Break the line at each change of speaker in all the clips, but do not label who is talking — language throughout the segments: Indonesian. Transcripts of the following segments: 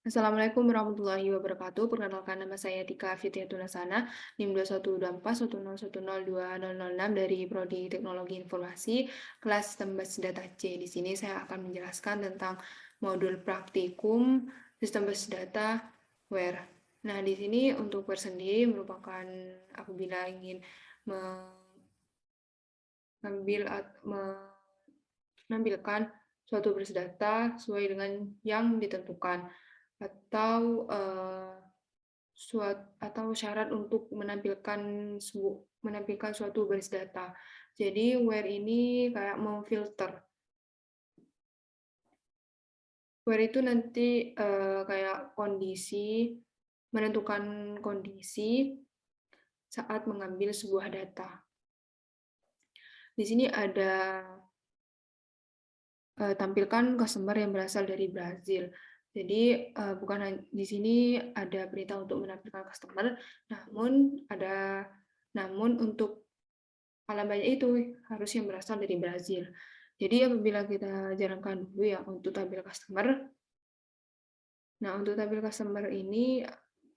Assalamualaikum warahmatullahi wabarakatuh. Perkenalkan nama saya Tika Fitriatunasana, NIM 212410102006 dari Prodi Teknologi Informasi, kelas Sistem Basis Data C. Di sini saya akan menjelaskan tentang modul praktikum Sistem Basis Data Where. Nah, di sini untuk Where sendiri merupakan apabila ingin mengambil menampilkan suatu basis data sesuai dengan yang ditentukan atau syarat untuk menampilkan suatu baris data. Jadi where ini kayak memfilter. Where itu nanti kayak menentukan kondisi saat mengambil sebuah data. Di sini ada tampilkan customer yang berasal dari Brazil. Jadi bukan di sini ada perintah untuk menampilkan customer, namun untuk alamatnya itu harus yang berasal dari Brazil. Jadi apabila kita jalankan dulu ya untuk tabel customer. Nah, untuk tabel customer ini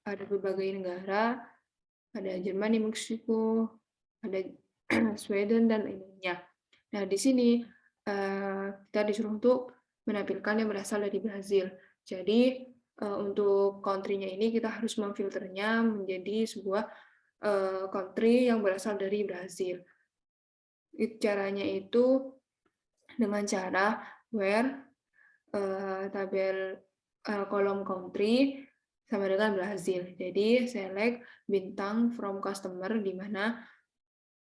ada berbagai negara, ada Jerman, Meksiko, ada Sweden dan lainnya. Nah, di sini kita disuruh untuk menampilkan yang berasal dari Brazil. Jadi untuk country-nya ini kita harus memfilternya menjadi sebuah country yang berasal dari Brazil. Caranya itu dengan cara where tabel kolom country sama dengan Brazil. Jadi select bintang from customer di mana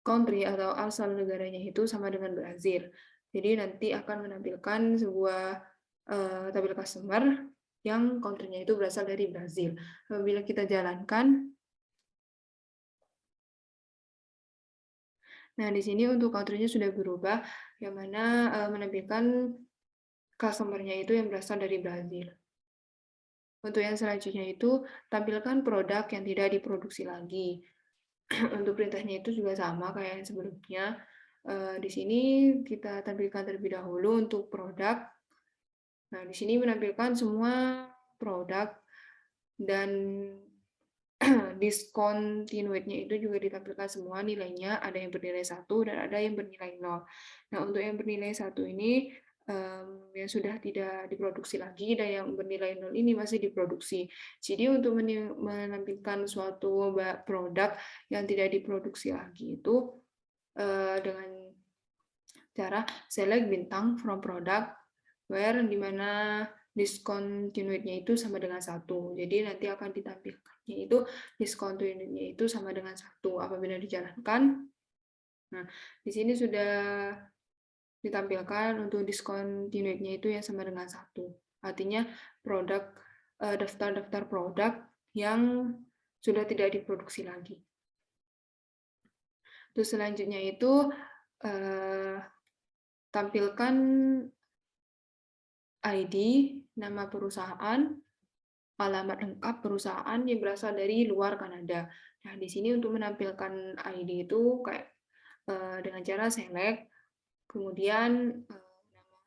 country atau asal negaranya itu sama dengan Brazil. Jadi nanti akan menampilkan sebuah tabel customer yang country-nya itu berasal dari Brazil. Apabila kita jalankan, nah di sini untuk country-nya sudah berubah, yang mana menampilkan customer-nya itu yang berasal dari Brazil. Untuk yang selanjutnya itu, tampilkan produk yang tidak diproduksi lagi. Untuk perintahnya itu juga sama kayak yang sebelumnya. Di sini kita tampilkan terlebih dahulu untuk produk. Nah, di sini menampilkan semua produk dan discontinued-nya itu juga ditampilkan semua nilainya, ada yang bernilai 1 dan ada yang bernilai 0. Nah, untuk yang bernilai 1 ini yang sudah tidak diproduksi lagi dan yang bernilai 0 ini masih diproduksi. Jadi untuk menampilkan suatu produk yang tidak diproduksi lagi itu dengan cara select bintang from product where di mana discontinued-nya itu sama dengan 1. Jadi nanti akan ditampilkannya itu discontinued-nya itu sama dengan 1 apabila dijalankan. Nah, di sini sudah ditampilkan untuk discontinued-nya itu yang sama dengan 1. Artinya daftar-daftar produk yang sudah tidak diproduksi lagi. Terus selanjutnya itu tampilkan ID, nama perusahaan, alamat lengkap perusahaan yang berasal dari luar Kanada. Nah, di sini untuk menampilkan ID itu kayak dengan cara select, kemudian nama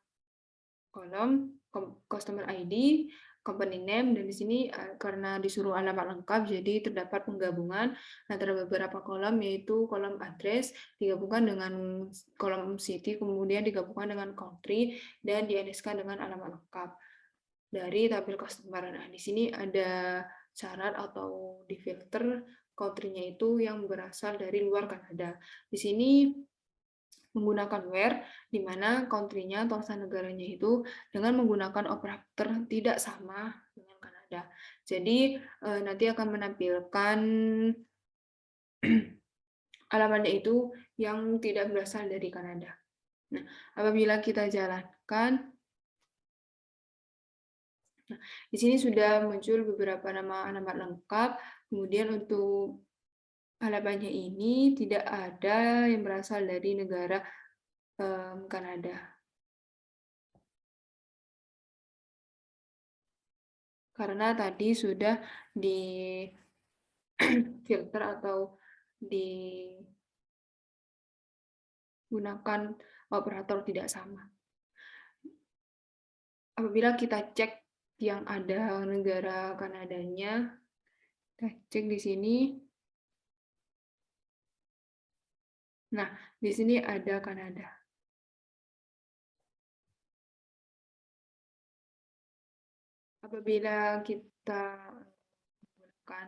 kolom, customer ID, company name, dan di sini karena disuruh alamat lengkap, jadi terdapat penggabungan antara beberapa kolom, yaitu kolom address digabungkan dengan kolom city, kemudian digabungkan dengan country, dan di-NS-kan dengan alamat lengkap dari tabel customer. Nah, di sini ada syarat atau di filter country-nya itu yang berasal dari luar Kanada. Di sini menggunakan where, di mana country-nya atau asal negaranya itu dengan menggunakan operator tidak sama dengan Kanada. Jadi nanti akan menampilkan alamatnya itu yang tidak berasal dari Kanada. Nah, apabila kita jalankan, nah, di sini sudah muncul beberapa nama alamat lengkap. Kemudian untuk alamatnya ini tidak ada yang berasal dari negara Kanada. Karena tadi sudah di filter atau digunakan operator tidak sama. Apabila kita cek yang ada negara Kanadanya. Kita cek di sini. Nah, di sini ada Kanada. Apabila kita menggunakan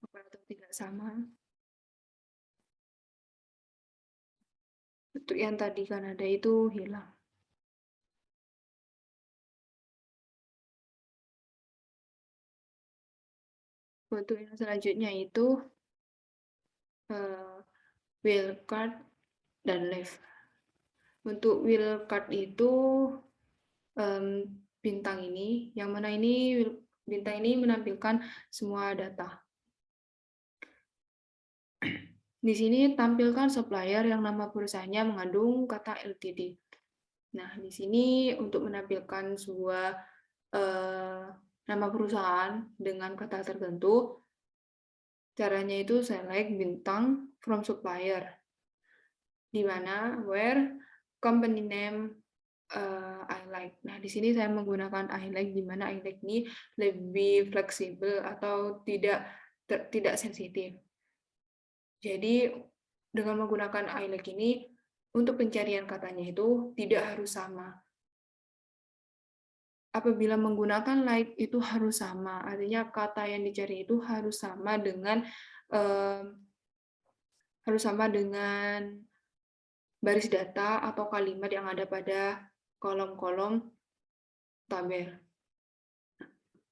operator tidak sama, untuk yang tadi Kanada itu hilang. Untuk yang selanjutnya itu wildcard dan left. Untuk wildcard itu bintang ini, yang mana ini bintang ini menampilkan semua data. Di sini tampilkan supplier yang nama perusahaannya mengandung kata Ltd. Nah, di sini untuk menampilkan sebuah nama perusahaan dengan kata tertentu, caranya itu select bintang from supplier, di mana where company name I like. Nah, di sini saya menggunakan I like, di mana I like ini lebih fleksibel atau tidak sensitif. Jadi dengan menggunakan I like ini untuk pencarian katanya itu tidak harus sama. Apabila menggunakan like itu harus sama, artinya kata yang dicari itu harus sama dengan baris data atau kalimat yang ada pada kolom-kolom tabel.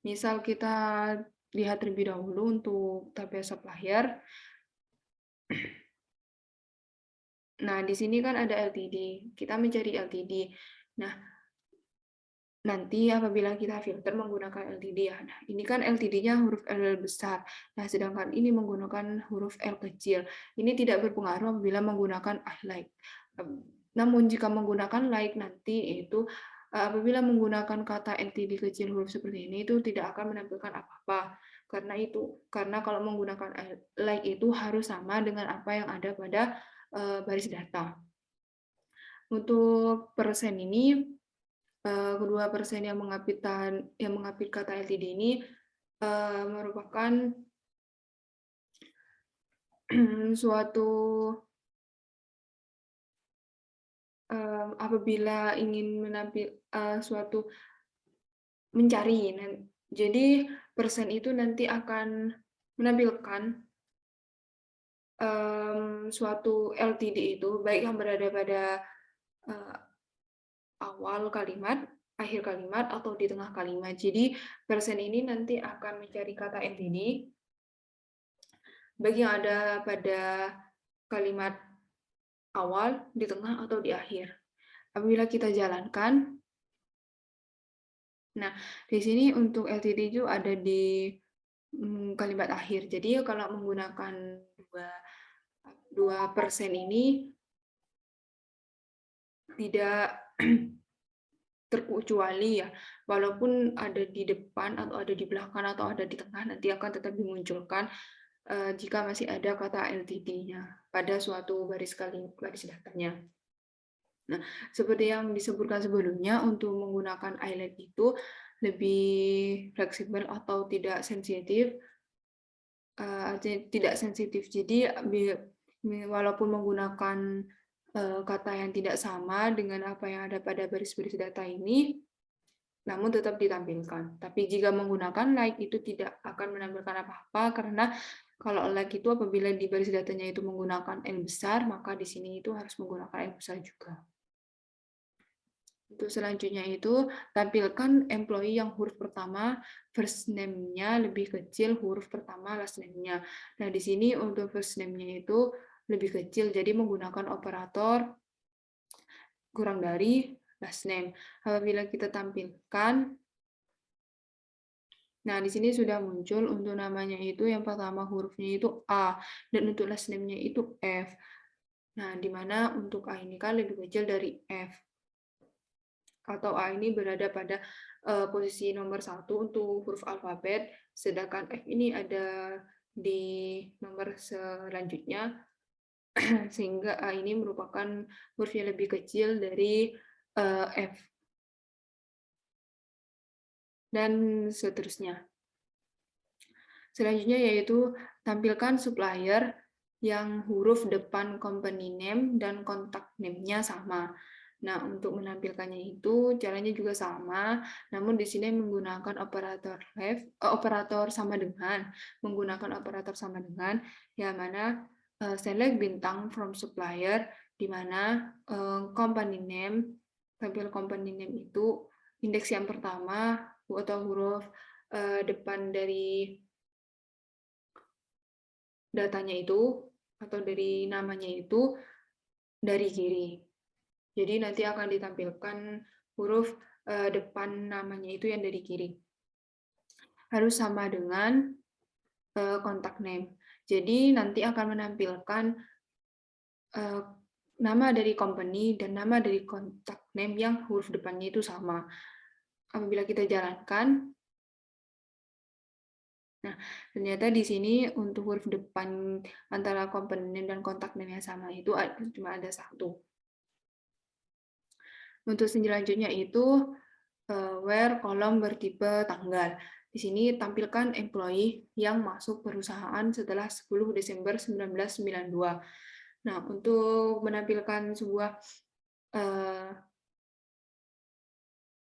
Misal kita lihat terlebih dahulu untuk tabel supplier. Nah, di sini kan ada LTD. Kita mencari LTD. Nah, nanti apabila kita filter menggunakan LTD ya. Nah, ini kan LTD-nya huruf L besar. Nah, sedangkan ini menggunakan huruf L kecil. Ini tidak berpengaruh apabila menggunakan I like. Namun jika menggunakan like nanti itu apabila menggunakan kata LTD kecil huruf seperti ini itu tidak akan menampilkan apa-apa. Karena kalau menggunakan like itu harus sama dengan apa yang ada pada baris data. Untuk persen ini, kedua persen yang mengapit kata LTD ini merupakan suatu apabila ingin suatu mencari. Jadi persen itu nanti akan menampilkan suatu LTD itu baik yang berada pada awal kalimat, akhir kalimat, atau di tengah kalimat. Jadi persen ini nanti akan mencari kata LTD baik yang ada pada kalimat awal, di tengah, atau di akhir. Apabila kita jalankan, nah di sini untuk LTD itu ada di kalimat akhir. Jadi kalau menggunakan dua persen ini tidak terkecuali ya, walaupun ada di depan atau ada di belakang atau ada di tengah, nanti akan tetap dimunculkan jika masih ada kata LTD-nya pada suatu baris datanya. Nah, seperti yang disebutkan sebelumnya, untuk menggunakan I like itu lebih fleksibel atau tidak sensitif. Jadi walaupun menggunakan kata yang tidak sama dengan apa yang ada pada baris-baris data ini, namun tetap ditampilkan. Tapi jika menggunakan like itu tidak akan menampilkan apa-apa, karena kalau like itu apabila di baris datanya itu menggunakan L besar, maka di sini itu harus menggunakan L besar juga. Untuk selanjutnya itu, tampilkan employee yang huruf pertama, first name-nya lebih kecil huruf pertama last name-nya. Nah, di sini untuk first name-nya itu lebih kecil, jadi menggunakan operator kurang dari last name. Apabila kita tampilkan, nah di sini sudah muncul untuk namanya itu yang pertama hurufnya itu A, dan untuk last name-nya itu F. Nah, di mana untuk A ini kan lebih kecil dari F. Atau A ini berada pada posisi nomor 1 untuk huruf alfabet, sedangkan F ini ada di nomor selanjutnya, sehingga A ini merupakan huruf yang lebih kecil dari F. dan seterusnya. Selanjutnya yaitu tampilkan supplier yang huruf depan company name dan kontak name-nya sama. Nah, untuk menampilkannya itu caranya juga sama, namun di sini menggunakan operator sama dengan, yang mana select bintang from supplier, di mana company name, tampil company name itu indeks yang pertama atau huruf depan dari datanya itu atau dari namanya itu dari kiri. Jadi nanti akan ditampilkan huruf depan namanya itu yang dari kiri. Harus sama dengan kontak name. Jadi nanti akan menampilkan nama dari company dan nama dari kontak name yang huruf depannya itu sama. Apabila kita jalankan, nah, ternyata di sini untuk huruf depan antara komponen dan kontak name yang sama itu cuma ada satu. Untuk selanjutnya itu where kolom bertipe tanggal. Di sini tampilkan employee yang masuk perusahaan setelah 10 Desember 1992. Nah, untuk menampilkan sebuah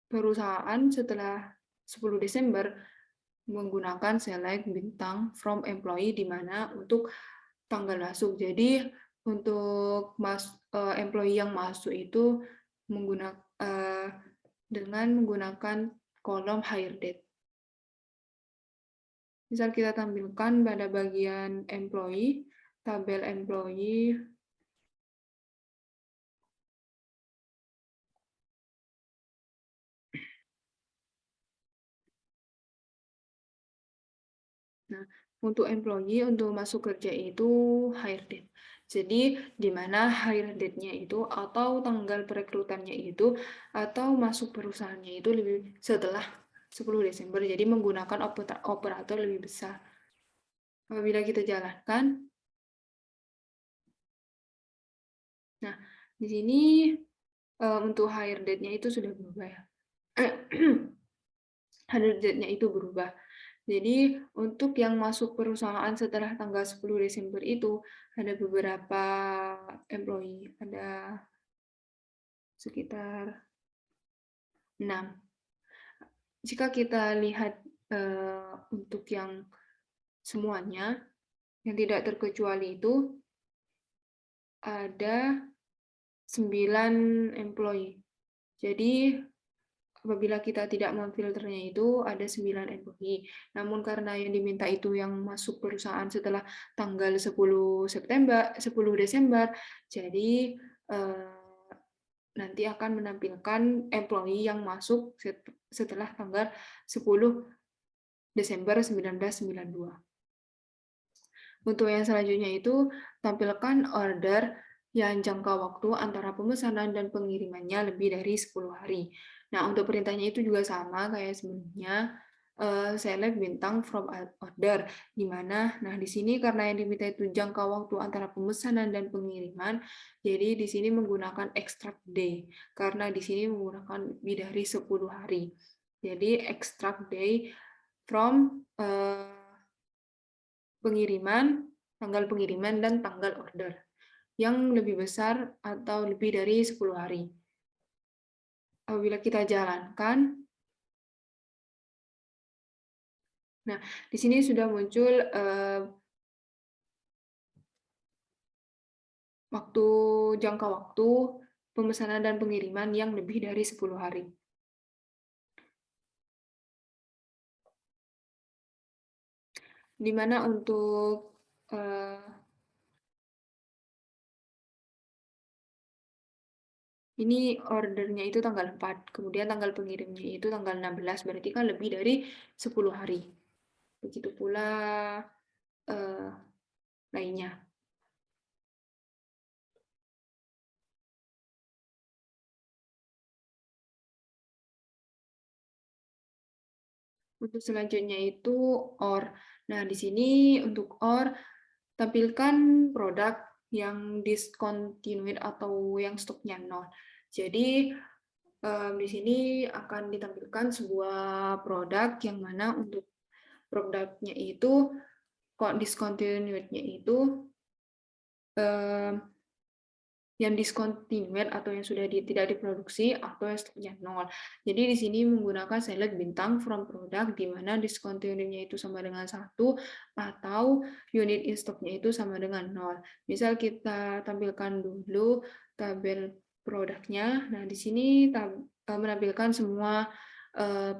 perusahaan setelah 10 Desember, menggunakan select bintang from employee di mana untuk tanggal masuk. Jadi untuk employee yang masuk itu dengan menggunakan kolom hire date. Misal kita tampilkan pada bagian employee, tabel employee, nah, untuk employee, untuk masuk kerja itu hire date. Jadi, di mana hire date-nya itu, atau tanggal perekrutannya itu, atau masuk perusahaannya itu lebih setelah 10 Desember. Jadi, menggunakan operator lebih besar. Apabila kita jalankan, nah, di sini untuk hire date-nya itu sudah berubah ya. Hire date-nya itu berubah. Jadi untuk yang masuk perusahaan setelah tanggal 10 Desember itu ada beberapa employee, ada sekitar 6. Jika kita lihat untuk yang semuanya, yang tidak terkecuali itu ada 9 employee. Jadi apabila kita tidak memfilternya itu ada 9 employee. Namun karena yang diminta itu yang masuk perusahaan setelah tanggal 10 Desember, jadi nanti akan menampilkan employee yang masuk setelah tanggal 10 Desember 1992. Untuk yang selanjutnya itu tampilkan order yang jangka waktu antara pemesanan dan pengirimannya lebih dari 10 hari. Nah, untuk perintahnya itu juga sama kayak sebelumnya, select bintang from order, di mana, nah di sini karena yang diminta itu jangka waktu antara pemesanan dan pengiriman, jadi di sini menggunakan extract day, karena di sini menggunakan lebih dari 10 hari. Jadi extract day from tanggal pengiriman dan tanggal order yang lebih besar atau lebih dari 10 hari. Apabila kita jalankan, nah di sini sudah muncul jangka waktu pemesanan dan pengiriman yang lebih dari 10 hari. Di mana untuk ini ordernya itu tanggal 4, kemudian tanggal pengirimnya itu tanggal 16, berarti kan lebih dari 10 hari. Begitu pula lainnya. Untuk selanjutnya itu OR. Nah, di sini untuk OR, tampilkan produk yang discontinued atau yang stoknya nol. Jadi, Di sini akan ditampilkan sebuah produk yang mana untuk produknya itu kok discontinued-nya itu yang discontinued atau yang sudah tidak diproduksi atau yang stoknya nol. Jadi di sini menggunakan select bintang from product di mana discontinued-nya itu sama dengan 1 atau unit in stock-nya itu sama dengan 0. Misal kita tampilkan dulu tabel produknya. Nah, di sini menampilkan semua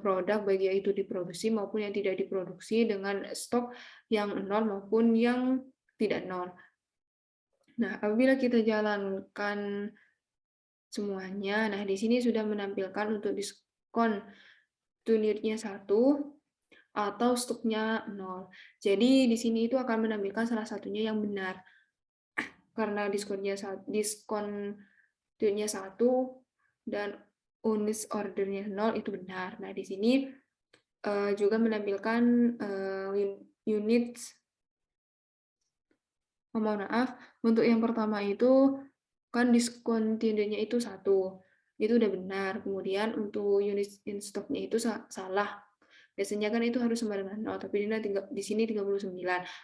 produk baik yang itu diproduksi maupun yang tidak diproduksi dengan stok yang 0 maupun yang tidak 0. Nah, apabila kita jalankan semuanya, nah di sini sudah menampilkan untuk diskon unitnya 1 atau stoknya 0. Jadi di sini itu akan menampilkan salah satunya yang benar. Karena diskon unitnya 1 dan unit ordernya 0 itu benar. Nah, di sini juga menampilkan unit. Mohon maaf, untuk yang pertama itu kan discontinued-nya itu 1. Itu udah benar. Kemudian untuk unit in stock-nya itu salah. Biasanya kan itu harus sama dengan 0, tapi di sini 39.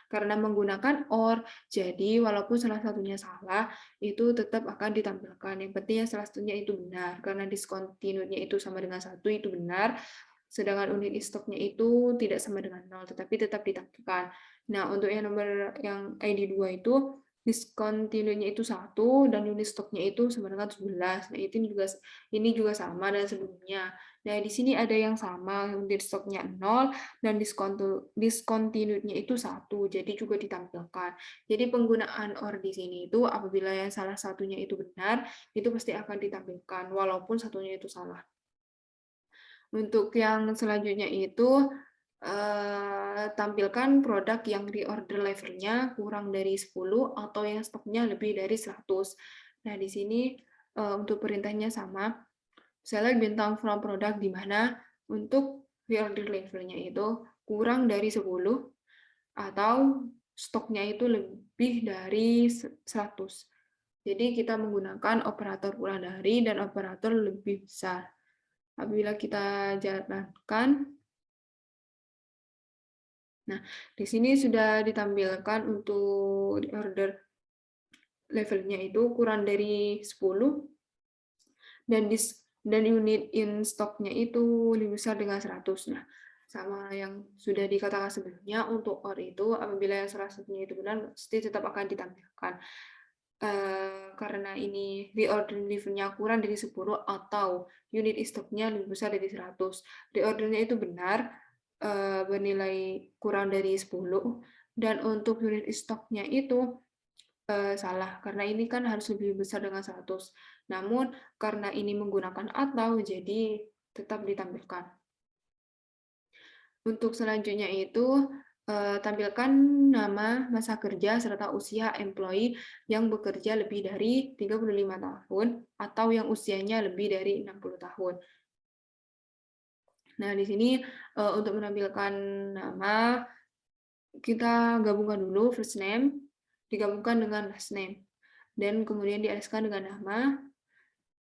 Karena menggunakan OR, jadi walaupun salah satunya salah, itu tetap akan ditampilkan. Yang penting yang salah satunya itu benar. Karena discontinued-nya itu sama dengan 1, itu benar. Sedangkan unit in stock-nya itu tidak sama dengan 0, tetapi tetap ditampilkan. Nah, untuk yang nomor yang ID 2 itu discontinued-nya itu 1 dan unit stock-nya itu sama dengan 11. Nah, ini juga sama dengan sebelumnya. Nah, di sini ada yang sama, unit stock-nya 0 dan discontinued-nya itu 1, jadi juga ditampilkan. Jadi penggunaan OR di sini itu apabila yang salah satunya itu benar, itu pasti akan ditampilkan walaupun satunya itu salah. Untuk yang selanjutnya itu tampilkan produk yang reorder levelnya kurang dari 10 atau yang stoknya lebih dari 100. Nah, di sini untuk perintahnya sama. Select bintang from product di mana untuk reorder levelnya itu kurang dari 10 atau stoknya itu lebih dari 100. Jadi kita menggunakan operator kurang dari dan operator lebih besar. Apabila kita jalankan, nah, di sini sudah ditampilkan untuk order levelnya itu kurang dari 10 dan unit in stock-nya itu lebih besar dengan 100. Nah, sama yang sudah dikatakan sebelumnya, untuk OR itu apabila yang salah satunya itu benar, pasti tetap akan ditampilkan. Karena ini reorder level-nya kurang dari 10 atau unit in stock-nya lebih besar dari 100. Reorder-nya itu benar, bernilai kurang dari 10, dan untuk unit stock-nya itu salah, karena ini kan harus lebih besar dengan 100. Namun, karena ini menggunakan atau, jadi tetap ditampilkan. Untuk selanjutnya itu, tampilkan nama, masa kerja, serta usia employee yang bekerja lebih dari 35 tahun atau yang usianya lebih dari 60 tahun. Nah, di sini untuk menampilkan nama, kita gabungkan dulu first name, digabungkan dengan last name, dan kemudian dialaskan dengan nama,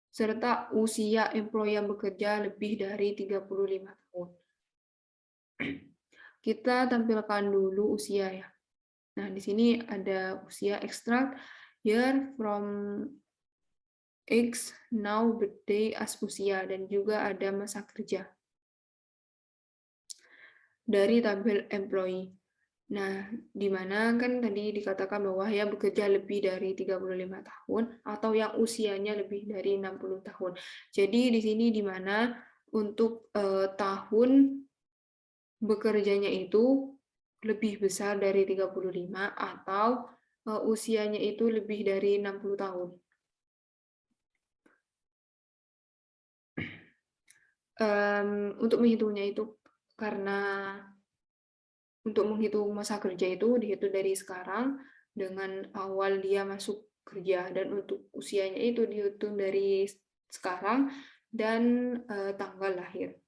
serta usia employee yang bekerja lebih dari 35 tahun. Kita tampilkan dulu usia ya. Nah, di sini ada usia extract, year from X, now, birthday, as usia, dan juga ada masa kerja dari tabel employee. Nah, di mana kan tadi dikatakan bahwa yang bekerja lebih dari 35 tahun atau yang usianya lebih dari 60 tahun. Jadi di sini di mana untuk tahun bekerjanya itu lebih besar dari 35 atau usianya itu lebih dari 60 tahun. Untuk menghitungnya itu karena untuk menghitung masa kerja itu dihitung dari sekarang dengan awal dia masuk kerja, dan untuk usianya itu dihitung dari sekarang dan tanggal lahir.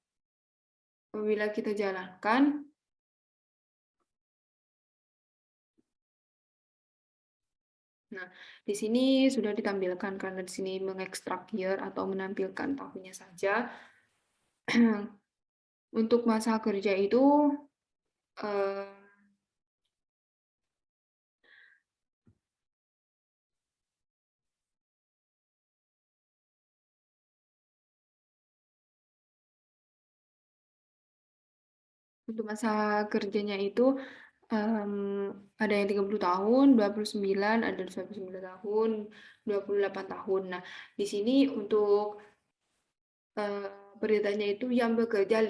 Apabila kita jalankan, Nah, di sini sudah ditampilkan karena di sini mengekstrak year atau menampilkan tahunnya saja. Untuk masa kerja itu eh, untuk masa kerjanya itu ada yang 30 tahun, 29, ada 29 tahun, 28 tahun. Nah, di sini untuk eh, beritanya itu yang bekerja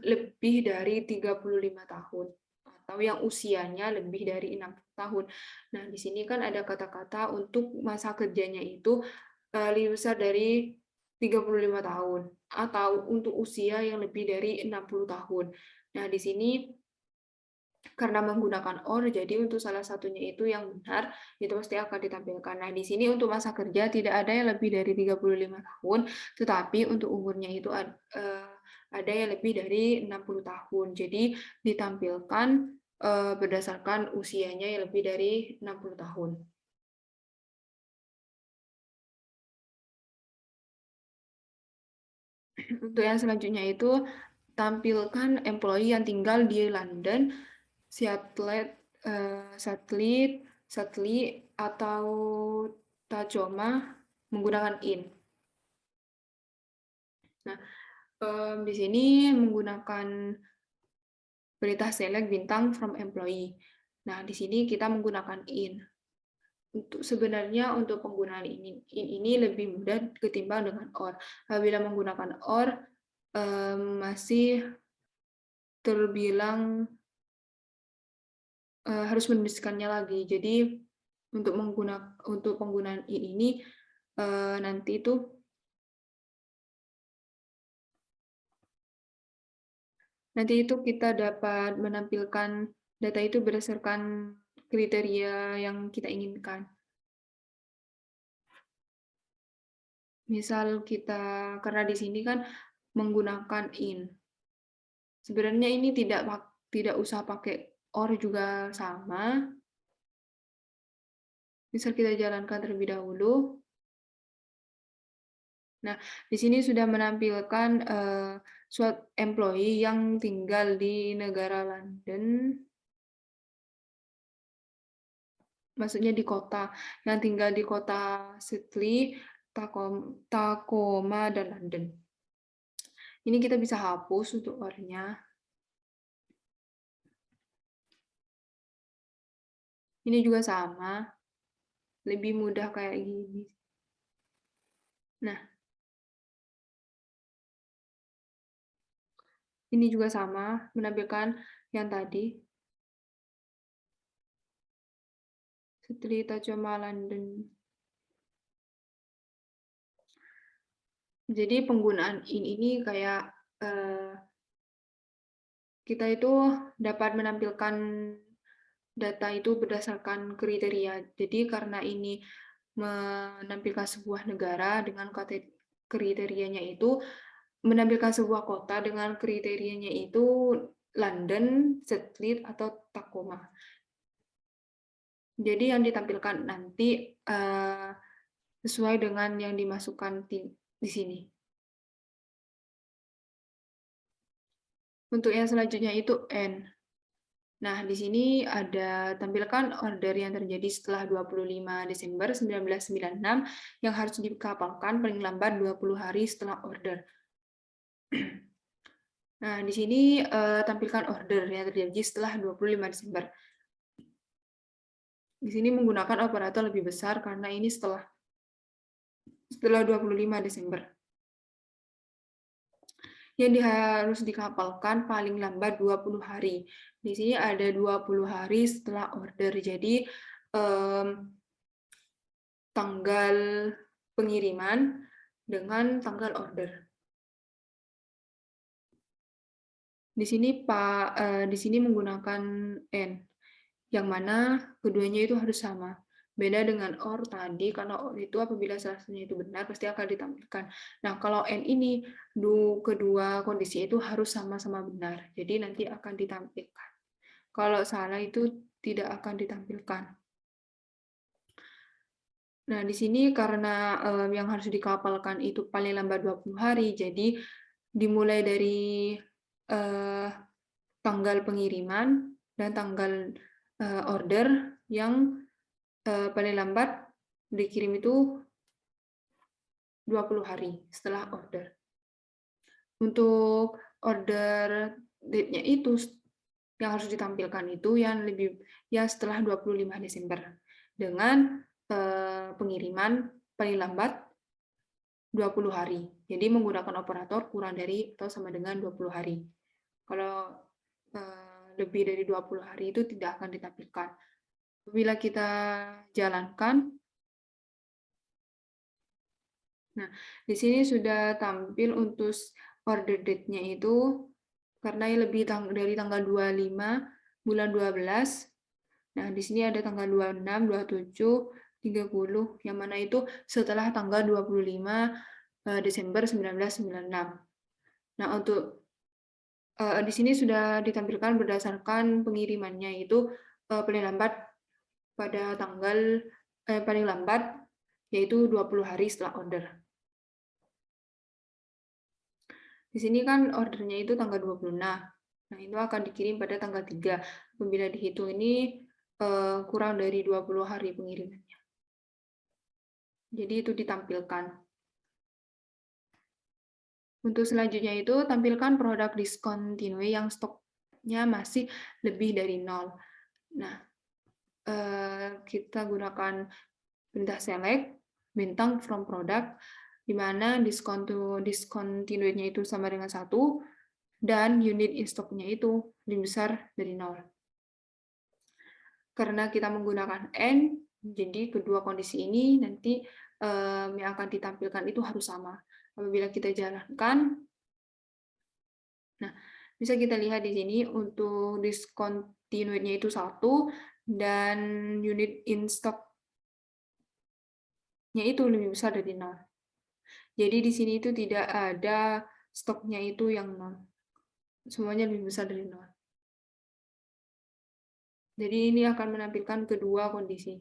lebih dari 35 tahun atau yang usianya lebih dari 60 tahun. Nah, di sini kan ada kata-kata untuk masa kerjanya itu lebih besar dari 35 tahun atau untuk usia yang lebih dari 60 tahun. Nah, di sini karena menggunakan or, jadi untuk salah satunya itu yang benar, itu pasti akan ditampilkan. Nah, di sini untuk masa kerja tidak ada yang lebih dari 35 tahun, tetapi untuk umurnya itu ada yang lebih dari 60 tahun. Jadi ditampilkan berdasarkan usianya yang lebih dari 60 tahun. Untuk yang selanjutnya itu tampilkan employee yang tinggal di London, Seattle, Seattle, atau Tacoma menggunakan in. Nah, di sini menggunakan berita select bintang from employee. Nah, di sini kita menggunakan in. Sebenarnya untuk penggunaan ini lebih mudah ketimbang dengan or. Apabila menggunakan or masih terbilang harus menuliskannya lagi. Jadi untuk penggunaan ini nanti itu kita dapat menampilkan data itu berdasarkan kriteria yang kita inginkan. Misal kita, karena di sini kan menggunakan in. Sebenarnya ini tidak usah pakai or juga sama. Misal kita jalankan terlebih dahulu. Nah, di sini sudah menampilkan suatu employee yang tinggal di negara London, maksudnya di kota, yang tinggal di kota Sydney, Tacoma, dan London. Ini kita bisa hapus untuk ornya. Ini juga sama, lebih mudah kayak gini. Nah, ini juga sama, menampilkan yang tadi. Sydney, Tacoma, London. Jadi penggunaan ini kayak kita itu dapat menampilkan data itu berdasarkan kriteria. Jadi karena ini menampilkan sebuah negara dengan kriterianya itu, menampilkan sebuah kota dengan kriterianya itu London, Sydney, atau Tacoma. Jadi yang ditampilkan nanti sesuai dengan yang dimasukkan di sini. Untuk yang selanjutnya itu N. Nah, di sini ada tampilkan order yang terjadi setelah 25 Desember 1996 yang harus dikapalkan paling lambat 20 hari setelah order. Nah, di sini tampilkan order yang terjadi setelah 25 Desember. Di sini menggunakan operator lebih besar karena ini setelah 25 Desember. Yang harus dikapalkan paling lambat 20 hari. Di sini ada 20 hari setelah order. Jadi tanggal pengiriman dengan tanggal order. Di sini di sini menggunakan N, yang mana keduanya itu harus sama. Beda dengan OR tadi, karena OR itu apabila salah satunya itu benar, pasti akan ditampilkan. Nah, kalau N ini, kedua kondisi itu harus sama-sama benar. Jadi nanti akan ditampilkan. Kalau salah itu tidak akan ditampilkan. Nah, di sini karena, yang harus dikapalkan itu paling lambat 20 hari, jadi dimulai dari, eee, tanggal pengiriman dan tanggal, order yang, paling lambat dikirim itu 20 hari setelah order. Untuk order date-nya itu yang harus ditampilkan itu yang setelah 25 Desember dengan, pengiriman paling lambat 20 hari. Jadi menggunakan operator kurang dari atau sama dengan 20 hari. Kalau, lebih dari 20 hari itu tidak akan ditampilkan. Apabila kita jalankan, nah, di sini sudah tampil untuk order date-nya itu karena lebih dari tanggal 25 bulan 12. Nah, di sini ada tanggal 26, 27, 30, yang mana itu setelah tanggal 25 Desember 1996. Nah, untuk di sini sudah ditampilkan berdasarkan pengirimannya itu paling lambat pada tanggal paling lambat yaitu 20 hari setelah order. Di sini kan ordernya itu tanggal 26. Nah, itu akan dikirim pada tanggal 3. Apabila dihitung ini kurang dari 20 hari pengirimannya. Jadi itu ditampilkan. Untuk selanjutnya itu tampilkan produk discontinue yang stoknya masih lebih dari 0. Nah, kita gunakan perintah select bintang from product di mana discontinue-nya itu sama dengan 1 dan unit in stock-nya itu lebih besar dari 0. Karena kita menggunakan AND, jadi kedua kondisi ini nanti yang akan ditampilkan itu harus sama. Apabila kita jalankan, nah, bisa kita lihat di sini untuk discontinued-nya itu 1 dan unit in stock-nya itu lebih besar dari 0. Jadi di sini itu tidak ada stoknya itu yang 0. Semuanya lebih besar dari 0. Jadi ini akan menampilkan kedua kondisi.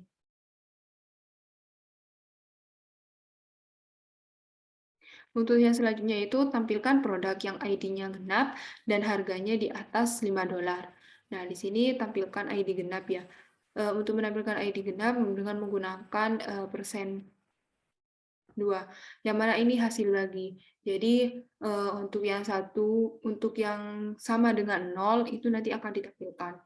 Untuk yang selanjutnya itu tampilkan produk yang ID-nya genap dan harganya di atas $5. Nah, di sini tampilkan ID genap ya. Untuk menampilkan ID genap dengan menggunakan persen 2. Yang mana ini hasil bagi. Jadi untuk yang sama dengan 0 itu nanti akan ditampilkan.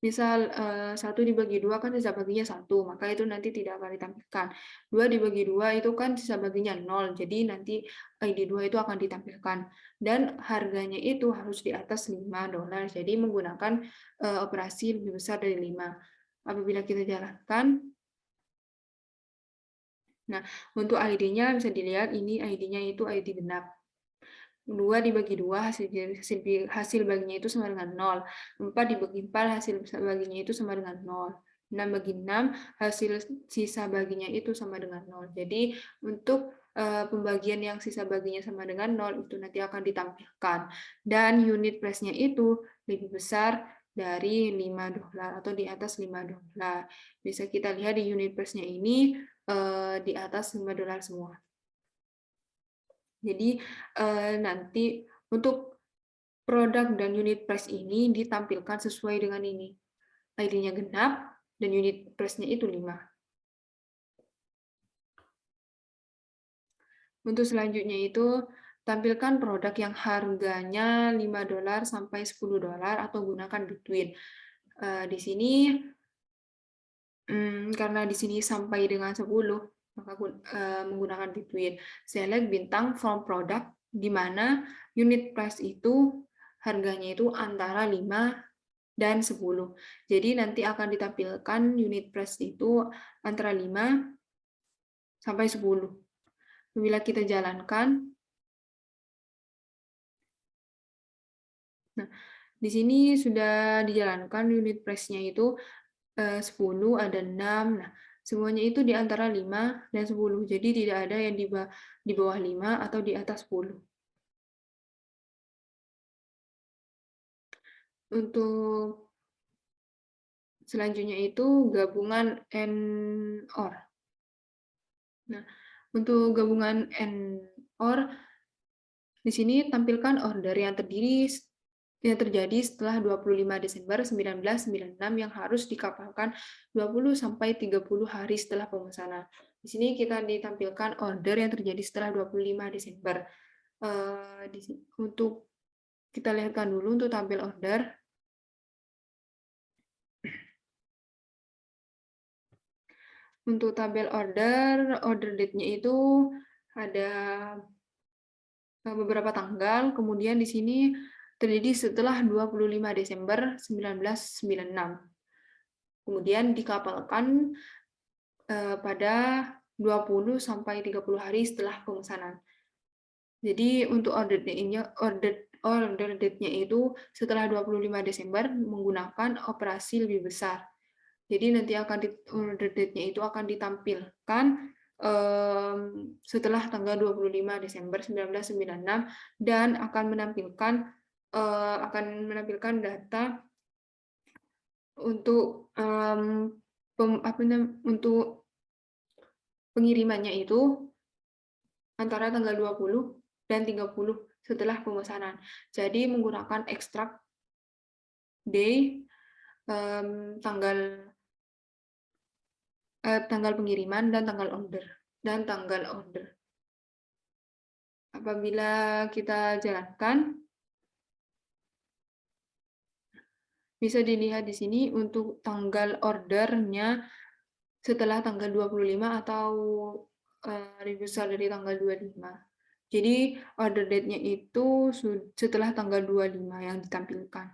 Misal 1 dibagi 2 kan sisa baginya 1, maka itu nanti tidak akan ditampilkan. 2 dibagi 2 itu kan sisa baginya 0, jadi nanti ID 2 itu akan ditampilkan. Dan harganya itu harus di atas $5, jadi menggunakan operasi lebih besar dari 5. Apabila kita jalankan, nah untuk ID-nya bisa dilihat ini ID-nya itu ID genap. 2 dibagi 2 hasil baginya itu sama dengan 0. 4 dibagi 4 hasil baginya itu sama dengan 0. 6 bagi 6 hasil sisa baginya itu sama dengan 0. Jadi untuk pembagian yang sisa baginya sama dengan 0 itu nanti akan ditampilkan. Dan unit price-nya itu lebih besar dari $5 atau di atas $5. Bisa kita lihat di unit price-nya ini di atas $5 semua. Jadi nanti untuk produk dan unit price ini ditampilkan sesuai dengan ini. ID-nya genap dan unit price-nya itu 5. Untuk selanjutnya itu tampilkan produk yang harganya $5 sampai $10 atau gunakan between. Di sini karena di sini sampai dengan 10, maka menggunakan between. Select bintang from product, di mana unit price itu harganya itu antara 5 dan 10. Jadi nanti akan ditampilkan unit price itu antara 5 sampai 10. Bila kita jalankan, nah, di sini sudah dijalankan unit price-nya itu 10, ada 6. Nah, semuanya itu di antara 5 dan 10. Jadi tidak ada yang di bawah 5 atau di atas 10. Untuk selanjutnya itu gabungan AND OR. Nah, untuk gabungan and or, di sini tampilkan order yang terjadi setelah 25 Desember 1996 yang harus dikapalkan 20 sampai 30 hari setelah pemesanan. Di sini kita ditampilkan order yang terjadi setelah 25 Desember. Untuk kita lihatkan dulu untuk tabel order. Untuk tabel order date-nya itu ada beberapa tanggal, kemudian di sini terjadi setelah 25 Desember 1996. Kemudian dikapalkan pada 20 sampai 30 hari setelah pemesanan. Jadi untuk order date-nya itu setelah 25 Desember menggunakan operasi lebih besar. Jadi nanti order date-nya itu akan ditampilkan setelah tanggal 25 Desember 1996 dan akan menampilkan data untuk untuk pengirimannya itu antara tanggal 20 dan 30 setelah pemesanan. Jadi menggunakan extract day tanggal pengiriman dan tanggal order. Apabila kita jalankan, bisa dilihat di sini untuk tanggal ordernya setelah tanggal 25 atau lebih besar dari tanggal 25. Jadi order date-nya itu setelah tanggal 25 yang ditampilkan.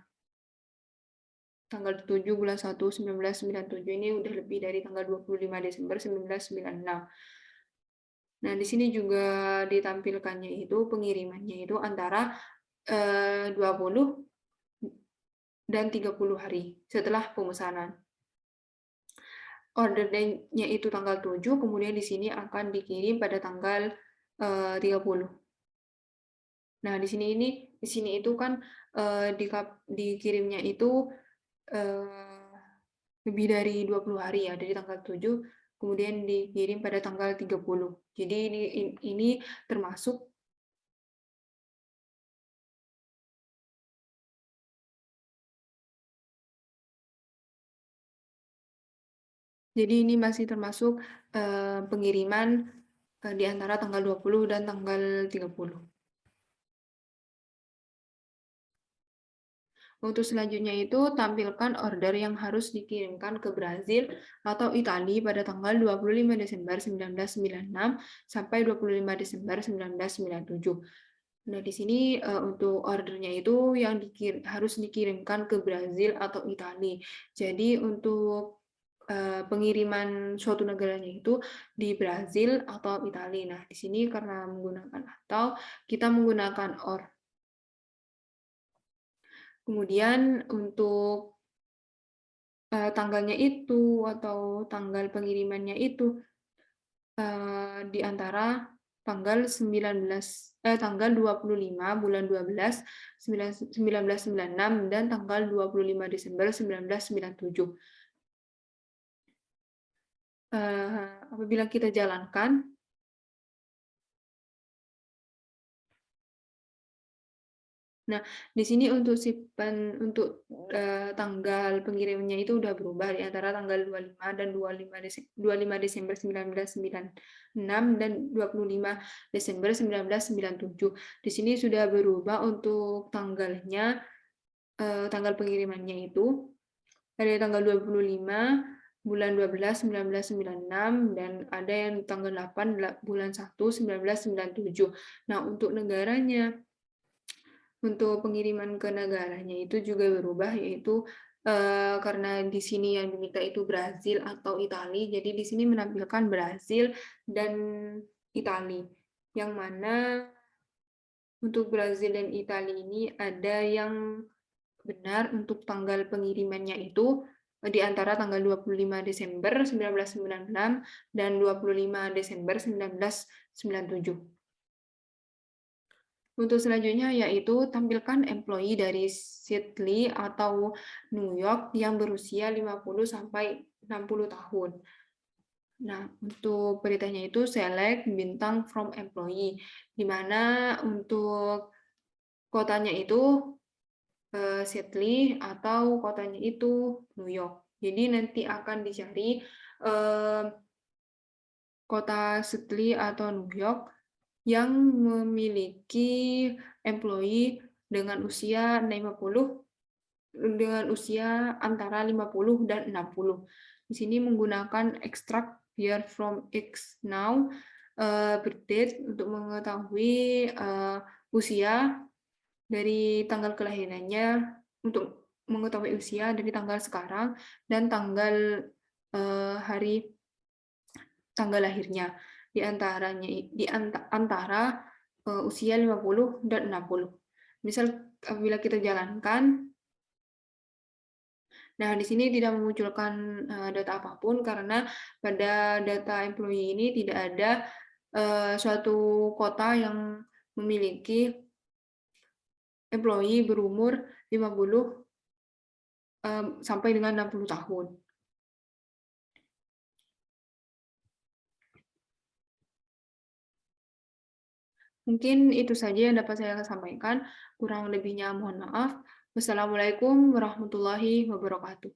Tanggal 7 bulan 1 1997 ini udah lebih dari tanggal 25 Desember 1996. Nah, di sini juga ditampilkannya itu pengirimannya itu antara 20 dan 30 hari setelah pemesanan. Ordernya itu tanggal 7, kemudian di sini akan dikirim pada tanggal 30. Nah, di sini itu kan dikirimnya itu lebih dari 20 hari ya, dari tanggal 7 kemudian dikirim pada tanggal 30. Jadi ini termasuk Jadi ini masih termasuk pengiriman di antara tanggal 20 dan tanggal 30. Untuk selanjutnya itu tampilkan order yang harus dikirimkan ke Brazil atau Italia pada tanggal 25 Desember 1996 sampai 25 Desember 1997. Nah, di sini untuk ordernya itu yang harus dikirimkan ke Brazil atau Italia. Jadi untuk pengiriman suatu negaranya itu di Brazil atau Italia. Nah, di sini karena menggunakan atau kita menggunakan or. Kemudian untuk tanggalnya itu atau tanggal pengirimannya itu di antara tanggal 25 bulan 12 1996 dan tanggal 25 Desember 1997. Apabila kita jalankan, nah, di sini untuk tanggal pengirimannya itu udah berubah di antara tanggal 25 dan 25 Desember 1996 dan 25 Desember 1997. Di sini sudah berubah untuk tanggalnya, tanggal pengirimannya itu dari tanggal 25 bulan 12 1996 dan ada yang tanggal 8 bulan 1 1997. Nah, untuk negaranya, untuk pengiriman ke negaranya itu juga berubah, yaitu karena di sini yang diminta itu Brazil atau Italia, jadi di sini menampilkan Brazil dan Italia, yang mana untuk Brazil dan Italia ini ada yang benar untuk tanggal pengirimannya itu di antara tanggal 25 Desember 1996 dan 25 Desember 1997. Untuk selanjutnya yaitu tampilkan employee dari Sydney atau New York yang berusia 50 sampai 60 tahun. Nah, untuk beritanya itu select bintang from employee, di mana untuk kotanya itu Seattle atau kotanya itu New York. Jadi nanti akan dicari kota Seattle atau New York yang memiliki employee dengan usia antara 50 dan 60. Di sini menggunakan extract year from X now birth date untuk mengetahui usia dari tanggal kelahirannya, untuk mengetahui usia dari tanggal sekarang dan tanggal hari tanggal lahirnya antara usia 50 dan 60. Misal apabila kita jalankan, nah di sini tidak memunculkan data apapun karena pada data employee ini tidak ada suatu kota yang memiliki employee berumur 50 sampai dengan 60 tahun. Mungkin itu saja yang dapat saya sampaikan. Kurang lebihnya mohon maaf. Wassalamualaikum warahmatullahi wabarakatuh.